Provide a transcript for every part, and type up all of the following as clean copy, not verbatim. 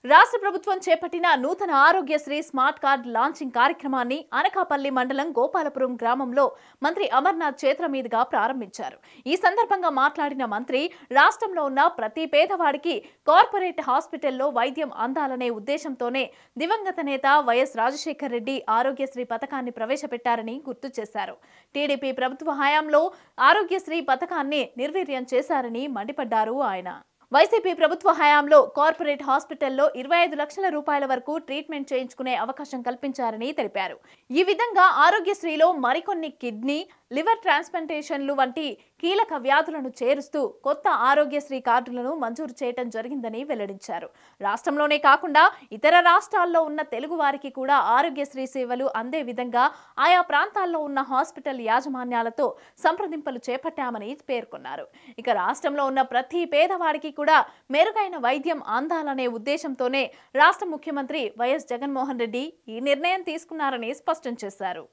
రాష్ట్ర ప్రభుత్వం చేపట్టిన నూతన ఆరోగ్యశ్రీ స్మార్ట్ కార్డ్ లాంచింగ్ కార్యక్రమాన్ని అనకాపల్లి మండలం గోపాలపురం గ్రామంలో మంత్రి అమర్నాథ్ చేతుల మీదుగా ప్రారంభించారు. ఈ సందర్భంగా మాట్లాడిన మంత్రి, రాష్ట్రంలో ఉన్న ప్రతి పేదవాడికి కార్పొరేట్ హాస్పిటల్లో వైద్యం అందాలనే ఉద్దేశంతోనే దివంగత నేత వైఎస్ రాజశేఖర్ రెడ్డి ఆరోగ్యశ్రీ పథకాన్ని ప్రవేశపెట్టారని గుర్తు చేశారు. టీడీపీ ప్రభుత్వ హయాంలో ఆరోగ్యశ్రీ పథకాన్ని నిర్వీర్యం చేశారని మండిపడ్డారు ఆయన. వైసీపీ ప్రభుత్వ హయాంలో కార్పొరేట్ హాస్పిటల్లో 25 లక్షల రూపాయల వరకు ట్రీట్మెంట్ చేయించుకునే అవకాశం కల్పించారని తెలిపారు. ఈ విధంగా ఆరోగ్యశ్రీలో మరికొన్ని కిడ్నీ, లివర్ ట్రాన్స్ప్లాంటేషన్లు వంటి కీలక వ్యాధులను చేరుస్తూ కొత్త ఆరోగ్యశ్రీ కార్డులను మంజూరు చేయడం జరిగిందని వెల్లడించారు. రాష్ట్రంలోనే కాకుండా ఇతర రాష్ట్రాల్లో ఉన్న తెలుగు వారికి కూడా ఆరోగ్యశ్రీ సేవలు అందే విధంగా ఆయా ప్రాంతాల్లో ఉన్న హాస్పిటల్ యాజమాన్యాలతో సంప్రదింపులు చేపట్టామని పేర్కొన్నారు. ఇక రాష్ట్రంలో ఉన్న ప్రతి పేదవాడికి కూడా మెరుగైన వైద్యం అందాలనే ఉద్దేశంతోనే రాష్ట్ర ముఖ్యమంత్రి వైఎస్ జగన్మోహన్ రెడ్డి ఈ నిర్ణయం తీసుకున్నారని స్పష్టం చేశారు.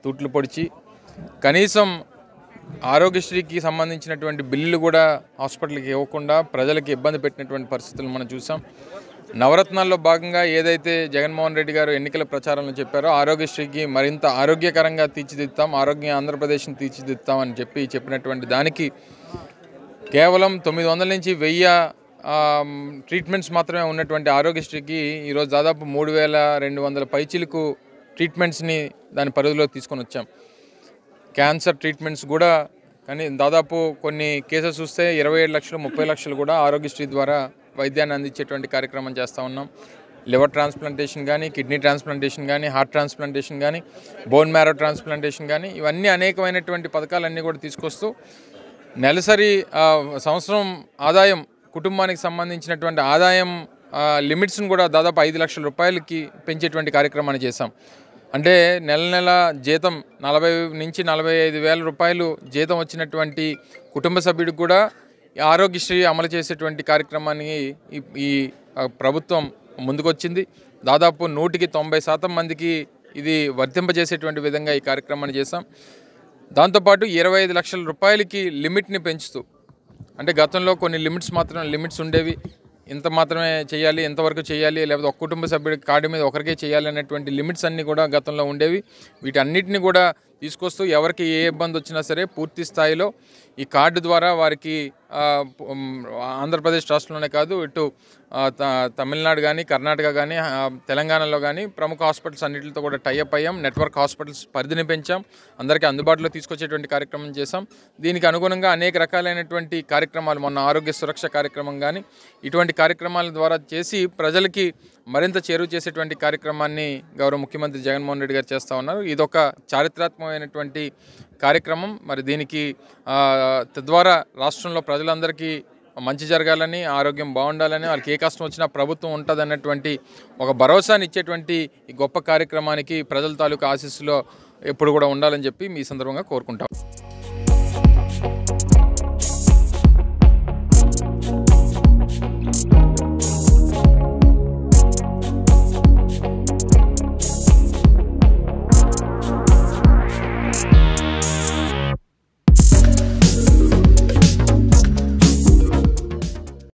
తూట్లు పొడిచి కనీసం ఆరోగ్యశ్రీకి సంబంధించినటువంటి బిల్లులు కూడా హాస్పిటల్కి ఇవ్వకుండా ప్రజలకు ఇబ్బంది పెట్టినటువంటి పరిస్థితులు మనం చూసాం. నవరత్నాల్లో భాగంగా ఏదైతే జగన్మోహన్ రెడ్డి గారు ఎన్నికల ప్రచారంలో చెప్పారో ఆరోగ్యశ్రీకి మరింత ఆరోగ్యకరంగా తీర్చిదిద్దాం, ఆరోగ్య ఆంధ్రప్రదేశ్ని తీర్చిదిద్దాం అని చెప్పినటువంటి దానికి కేవలం 900 నుంచి 1000 ట్రీట్మెంట్స్ మాత్రమే ఉన్నటువంటి ఆరోగ్యశ్రీకి ఈరోజు దాదాపు 3200 పైచిలకు ట్రీట్మెంట్స్ని దాని పరిధిలో తీసుకొని వచ్చాం. క్యాన్సర్ ట్రీట్మెంట్స్ కూడా కానీ దాదాపు కొన్ని కేసెస్ చూస్తే 27 లక్షలు 30 లక్షలు కూడా ఆరోగ్యశ్రీ ద్వారా వైద్యాన్ని అందించేటువంటి కార్యక్రమం చేస్తూ ఉన్నాం. లివర్ ట్రాన్స్ప్లాంటేషన్ కానీ, కిడ్నీ ట్రాన్స్ప్లాంటేషన్ కానీ, హార్ట్ ట్రాన్స్ప్లాంటేషన్ కానీ, బోన్ మ్యారో ట్రాన్స్ప్లాంటేషన్ కానీ, ఇవన్నీ అనేకమైనటువంటి పథకాలన్నీ కూడా తీసుకొస్తూ నెలసరి సంవత్సరం ఆదాయం, కుటుంబానికి సంబంధించినటువంటి ఆదాయం లిమిట్స్ని కూడా దాదాపు 5 లక్షల రూపాయలకి పెంచేటువంటి కార్యక్రమాన్ని చేశాం. అంటే నెల జీతం 40 నుంచి 45 వేల రూపాయలు జీతం వచ్చినటువంటి కుటుంబ సభ్యుడికి కూడా ఆరోగ్యశ్రీ అమలు చేసేటువంటి కార్యక్రమాన్ని ఈ ప్రభుత్వం ముందుకొచ్చింది. దాదాపు 190% మందికి ఇది వర్తింపజేసేటువంటి విధంగా ఈ కార్యక్రమాన్ని చేశాం. దాంతోపాటు 25 లక్షల రూపాయలకి లిమిట్ని పెంచుతూ, అంటే గతంలో కొన్ని లిమిట్స్ ఉండేవి, ఇంత మాత్రమే చేయాలి, ఎంతవరకు చేయాలి, లేకపోతే ఒక కుటుంబ సభ్యుడికి కార్డు మీద ఒకరికే చేయాలి అనేటువంటి లిమిట్స్ అన్నీ కూడా గతంలో ఉండేవి. వీటన్నిటిని కూడా తీసుకొస్తూ ఎవరికి ఏ ఇబ్బంది వచ్చినా సరే పూర్తి స్థాయిలో ఈ కార్డు ద్వారా వారికి ఆంధ్రప్రదేశ్ రాష్ట్రంలోనే కాదు, ఇటు తమిళనాడు కానీ, కర్ణాటక కానీ, తెలంగాణలో కానీ ప్రముఖ హాస్పిటల్స్ అన్నింటితో కూడా టైఅప్ అయ్యాం. నెట్వర్క్ హాస్పిటల్స్ పరిధిని పెంచాం, అందరికీ అందుబాటులో తీసుకొచ్చేటువంటి కార్యక్రమం చేశాం. దీనికి అనుగుణంగా అనేక రకాలైనటువంటి కార్యక్రమాలు, మొన్న ఆరోగ్య సురక్ష కార్యక్రమం కానీ, ఇటువంటి కార్యక్రమాల ద్వారా చేసి ప్రజలకి మరింత చేరువ చేసేటువంటి కార్యక్రమాన్ని గౌరవ ముఖ్యమంత్రి జగన్మోహన్ రెడ్డి గారు చేస్తూ ఉన్నారు. ఇదొక చారిత్రాత్మకమైనటువంటి కార్యక్రమం. మరి దీనికి తద్వారా రాష్ట్రంలో ప్రజలందరికీ మంచి జరగాలని, ఆరోగ్యం బాగుండాలని, వాళ్ళకి ఏ కష్టం వచ్చినా ప్రభుత్వం ఉంటుంది అన్నటువంటి ఒక భరోసాని ఇచ్చేటువంటి ఈ గొప్ప కార్యక్రమానికి ప్రజల తాలూకా ఆశీస్సులో ఎప్పుడు కూడా ఉండాలని చెప్పి మీ సందర్భంగా కోరుకుంటాం.